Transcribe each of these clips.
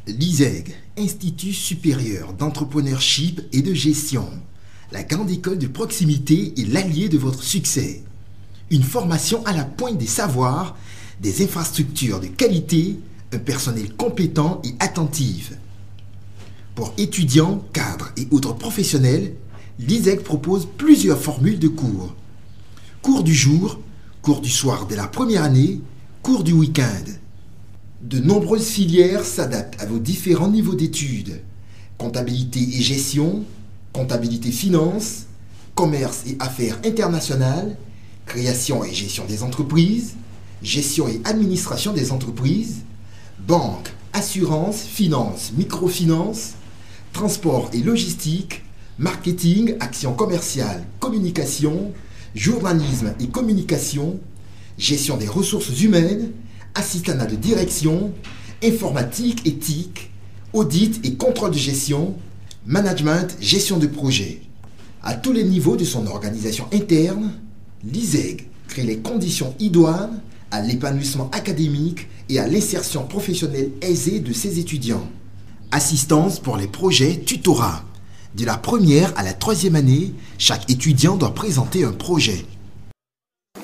L'ISEG, Institut supérieur d'entrepreneurship et de gestion, la grande école de proximité est l'allié de votre succès. Une formation à la pointe des savoirs, des infrastructures de qualité, un personnel compétent et attentif. Pour étudiants, cadres et autres professionnels, l'ISEG propose plusieurs formules de cours. Cours du jour, cours du soir de la première année, cours du week-end. De nombreuses filières s'adaptent à vos différents niveaux d'études. Comptabilité et gestion, comptabilité finance, commerce et affaires internationales, création et gestion des entreprises, gestion et administration des entreprises, banque, assurance, finance, microfinance, transport et logistique, marketing, action commerciale, communication, journalisme et communication, gestion des ressources humaines, assistanat de direction, informatique, éthique, audit et contrôle de gestion, management, gestion de projet. À tous les niveaux de son organisation interne, l'ISEG crée les conditions idoines à l'épanouissement académique et à l'insertion professionnelle aisée de ses étudiants. Assistance pour les projets tutorat. De la première à la troisième année, chaque étudiant doit présenter un projet.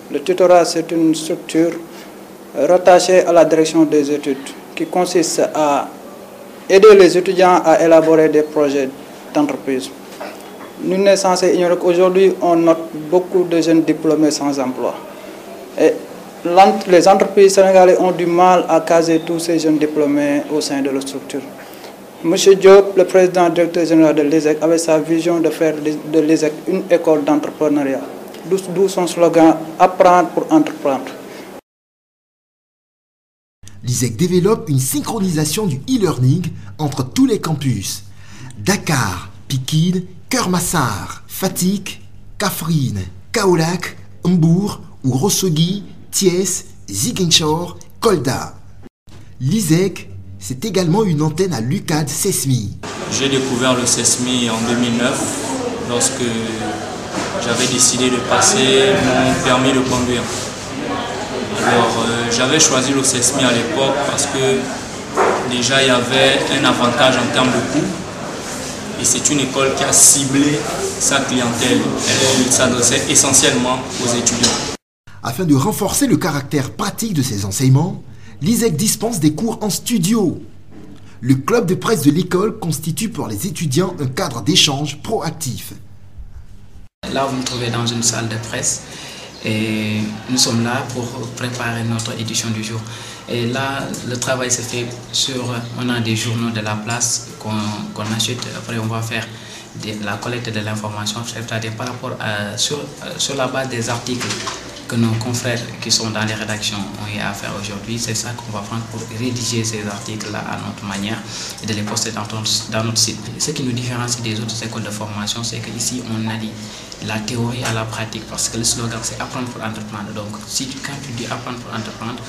Le tutorat, c'est une structure rattachée à la direction des études qui consiste à aider les étudiants à élaborer des projets d'entreprise. Nous n'est censé ignorer qu'aujourd'hui, on note beaucoup de jeunes diplômés sans emploi. Et les entreprises sénégalaises ont du mal à caser tous ces jeunes diplômés au sein de leur structure. Monsieur Diop, le président directeur général de l'ISEG, avait sa vision de faire de l'ISEG une école d'entrepreneuriat, d'où son slogan « Apprendre pour entreprendre ». L'ISEG développe une synchronisation du e-learning entre tous les campus. Dakar, Pikine, Kermassar, Fatick, Kaffrine, Kaolack, Mbour, Ourossogui, Thiès, Ziguinchor, Kolda. L'ISEG, c'est également une antenne à l'UCAD SESMI. J'ai découvert le SESMI en 2009 lorsque j'avais décidé de passer mon permis de conduire. Alors j'avais choisi le SESMI à l'époque parce que déjà il y avait un avantage en termes de coût et c'est une école qui a ciblé sa clientèle. Elle s'adressait essentiellement aux étudiants. Afin de renforcer le caractère pratique de ces enseignements, l'ISEG dispense des cours en studio. Le club de presse de l'école constitue pour les étudiants un cadre d'échange proactif. Là, vous me trouvez dans une salle de presse et nous sommes là pour préparer notre édition du jour. Et là, le travail se fait on a des journaux de la place qu'on achète. Après, on va faire la collecte de l'information, c'est-à-dire par rapport sur la base des articles que nos confrères qui sont dans les rédactions ont eu à faire aujourd'hui. C'est ça qu'on va prendre pour rédiger ces articles-là à notre manière et de les poster dans notre site. Ce qui nous différencie des autres écoles de formation, c'est qu'ici, on allie la théorie à la pratique parce que le slogan, c'est apprendre pour entreprendre. Donc, quand tu dis apprendre pour entreprendre,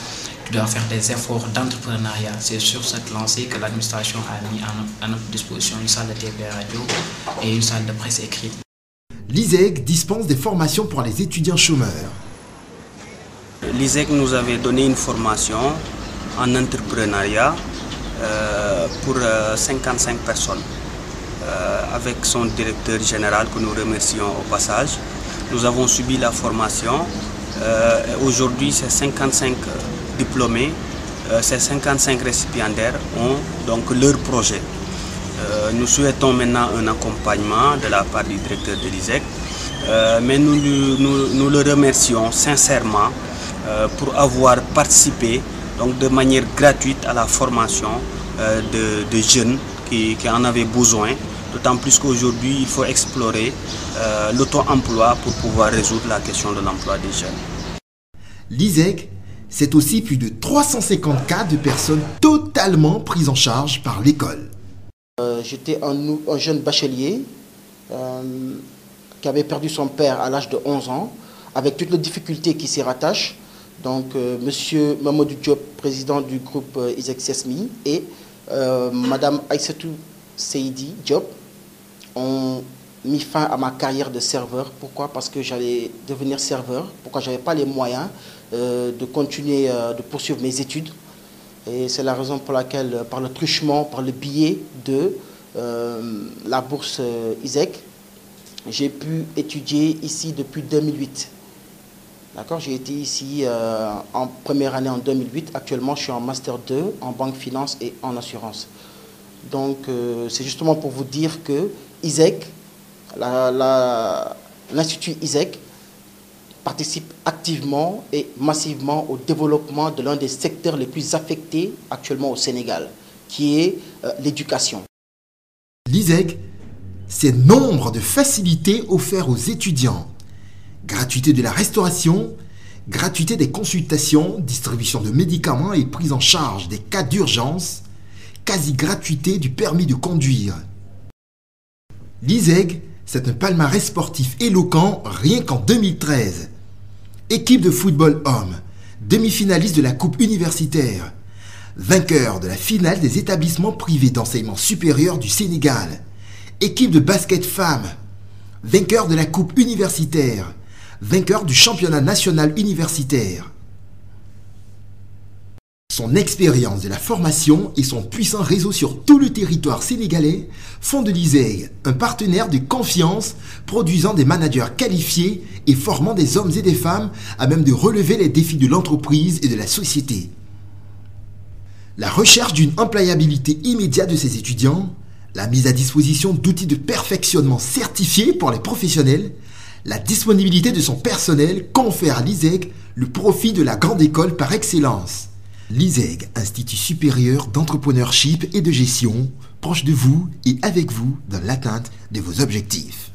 tu dois faire des efforts d'entrepreneuriat. C'est sur cette lancée que l'administration a mis à notre disposition une salle de TV radio et une salle de presse écrite. L'ISEG dispense des formations pour les étudiants chômeurs. L'ISEG nous avait donné une formation en entrepreneuriat pour 55 personnes avec son directeur général que nous remercions au passage. Nous avons subi la formation. Aujourd'hui, ces 55 diplômés, ces 55 récipiendaires ont donc leur projet. Nous souhaitons maintenant un accompagnement de la part du directeur de l'ISEG, mais nous le remercions sincèrement pour avoir participé donc, de manière gratuite à la formation de jeunes qui en avaient besoin. D'autant plus qu'aujourd'hui, il faut explorer l'auto-emploi pour pouvoir résoudre la question de l'emploi des jeunes. L'ISEG, c'est aussi plus de 350 cas de personnes totalement prises en charge par l'école. J'étais un jeune bachelier qui avait perdu son père à l'âge de 11 ans, avec toutes les difficultés qui s'y rattachent. Donc, Monsieur Mamadou Diop, président du groupe ISEG SESMI, et Madame Aïssatou Seydi Diop ont mis fin à ma carrière de serveur. Pourquoi? Parce que j'allais devenir serveur. Pourquoi? Je n'avais pas les moyens de continuer, de poursuivre mes études. Et c'est la raison pour laquelle, par le truchement, par le biais de la bourse ISEC, j'ai pu étudier ici depuis 2008. D'accord, j'ai été ici en première année en 2008. Actuellement, je suis en Master 2 en banque finance et en assurance. Donc, c'est justement pour vous dire que ISEC, l'Institut ISEC, participe activement et massivement au développement de l'un des secteurs les plus affectés actuellement au Sénégal, qui est l'éducation. L'ISEC, c'est nombre de facilités offertes aux étudiants. Gratuité de la restauration, gratuité des consultations, distribution de médicaments et prise en charge des cas d'urgence, quasi-gratuité du permis de conduire. L'ISEG, c'est un palmarès sportif éloquent rien qu'en 2013. Équipe de football homme, demi-finaliste de la Coupe universitaire, vainqueur de la finale des établissements privés d'enseignement supérieur du Sénégal, équipe de basket femmes, vainqueur de la Coupe universitaire, vainqueur du championnat national universitaire. Son expérience de la formation et son puissant réseau sur tout le territoire sénégalais font de l'ISEG un partenaire de confiance produisant des managers qualifiés et formant des hommes et des femmes à même de relever les défis de l'entreprise et de la société. La recherche d'une employabilité immédiate de ses étudiants, la mise à disposition d'outils de perfectionnement certifiés pour les professionnels, la disponibilité de son personnel confère à l'ISEG le profit de la grande école par excellence. L'ISEG, Institut supérieur d'entrepreneurship et de gestion, proche de vous et avec vous dans l'atteinte de vos objectifs.